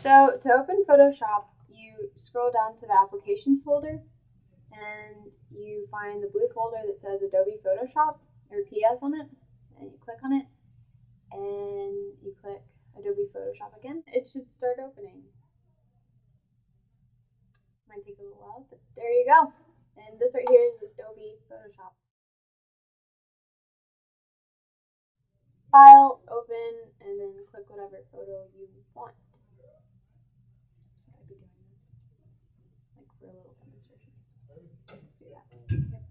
So to open Photoshop, you scroll down to the applications folder and you find the blue folder that says Adobe Photoshop or PS on it, and you click on it and you click Adobe Photoshop again. It should start opening. Might take a little while, but there you go. And this right here is Adobe Photoshop. File, open, and then click whatever photo you want. Should I be doing this? Like for a little demonstration. Let's do that. Yep.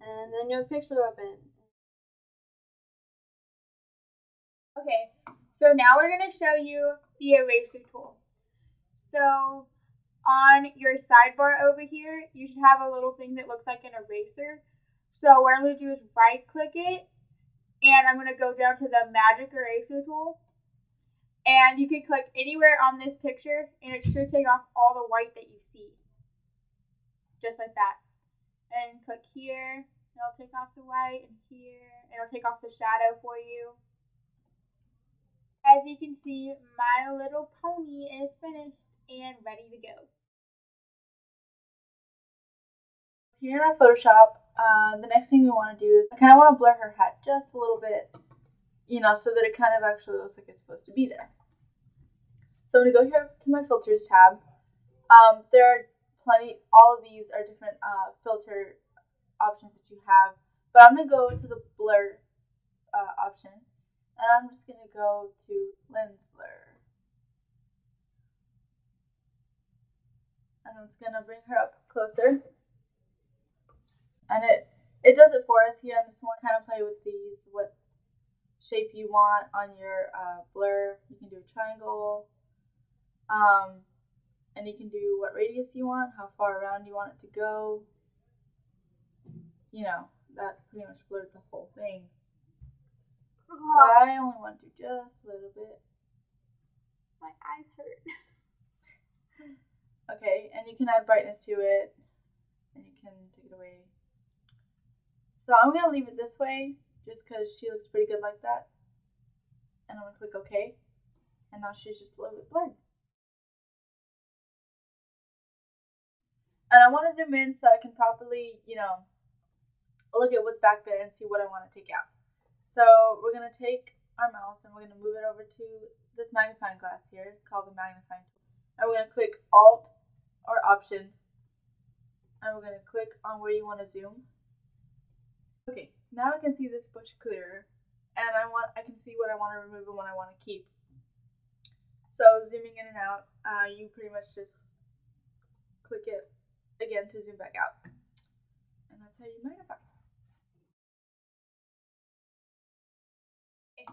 And then your picture will open. Okay, so now we're going to show you the eraser tool. So on your sidebar over here, you should have a little thing that looks like an eraser. So what I'm going to do is right click it, and I'm going to go down to the magic eraser tool. And you can click anywhere on this picture, and it should take off all the white that you see. Just like that. And click here, it'll take off the white, and here, it'll take off the shadow for you. As you can see, My Little Pony is finished and ready to go. Here in our Photoshop, the next thing we want to do is I kind of want to blur her head just a little bit, so that it kind of actually looks like it's supposed to be there. So I'm going to go here to my filters tab. There are all of these are different filter options that you have, but I'm going to go to the blur option, and I'm just going to go to lens blur. And it's going to bring her up closer. And it does it for us here on this one. Kind of play with these, what shape you want on your blur. You can do a triangle, and you can do what radius you want, how far around you want it to go. That pretty much blurs the whole thing. But I only want to do just a little bit. My eyes hurt. Okay, and you can add brightness to it, and you can take it away. So I'm going to leave it this way, just because she looks pretty good like that. And I'm going to click OK. And now she's just a little bit blurred. And I want to zoom in so I can properly, look at what's back there and see what I want to take out. So we're going to take our mouse and we're going to move it over to this magnifying glass here, called the magnifying tool. And we're going to click Alt or Option. And we're going to click on where you want to zoom. Okay, now I can see this bush clearer, and I can see what I want to remove and what I want to keep. So zooming in and out, you pretty much just click it again to zoom back out, and that's how you magnify.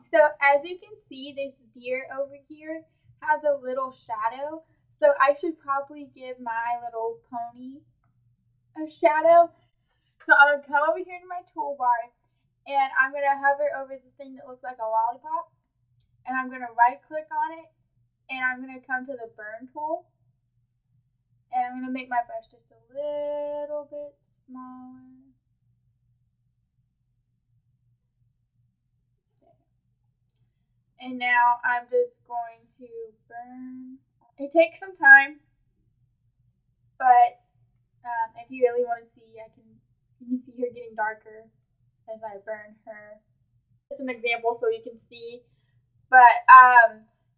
So as you can see, this deer over here has a little shadow. So I should probably give My Little Pony a shadow. So I'm going to come over here to my toolbar, and I'm going to hover over the thing that looks like a lollipop, and I'm going to right click on it, and I'm going to come to the burn tool, and I'm going to make my brush just a little bit smaller. And now I'm just going to burn. It takes some time, but if you really want to see, you can see her getting darker as I burn her. Just an example so you can see. But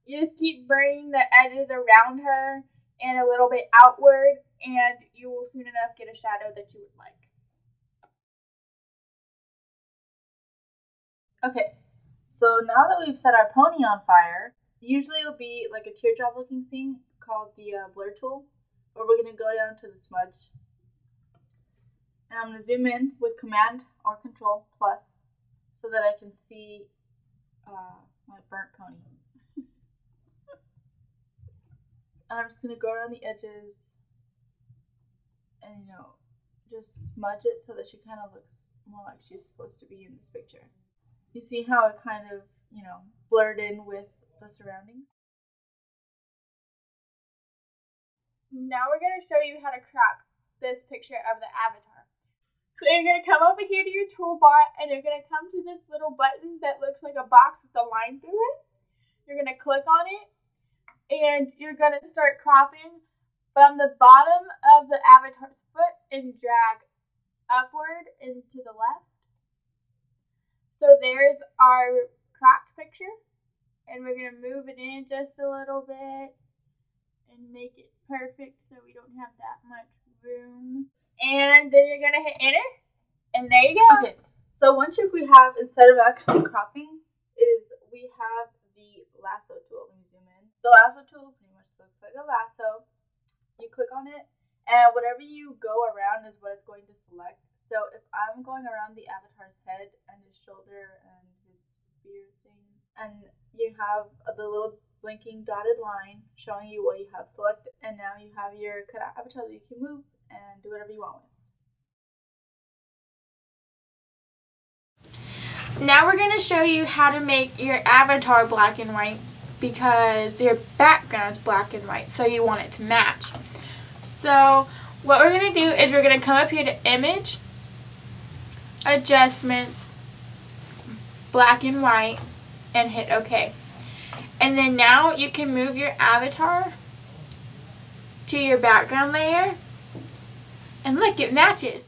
you just keep burning the edges around her and a little bit outward, and you will soon enough get a shadow that you would like. Okay, so now that we've set our pony on fire, usually it'll be like a teardrop looking thing called the blur tool, where we're going to go down to the smudge. And I'm going to zoom in with Command or Control plus so that I can see my burnt pony. And I'm just going to go around the edges and, just smudge it so that she kind of looks more like she's supposed to be in this picture. You see how it kind of, blurred in with the surroundings? Now we're going to show you how to crop this picture of the avatar. So you're going to come over here to your toolbar, and you're going to come to this little button that looks like a box with a line through it. You're going to click on it, and you're going to start cropping from the bottom of the avatar's foot and drag upward and to the left. So there's our cropped picture, and we're going to move it in just a little bit and make it perfect so we don't have that much room. And then you're going to hit enter, and there you go. Okay, so one trick we have instead of actually cropping is we have the lasso tool. Let me zoom in. The lasso tool pretty much looks like a lasso. You click on it, and whatever you go around is what it's going to select. So if I'm going around the avatar's head and his shoulder and his spear thing, and you have the little blinking dotted line showing you what you have selected, and now you have your cut out avatar that you can move and do whatever you want with. Now we're going to show you how to make your avatar black and white because your background is black and white, so you want it to match. So what we're going to do is we're going to come up here to Image, Adjustments, Black and White, and hit OK. And then now you can move your avatar to your background layer, and look, it matches.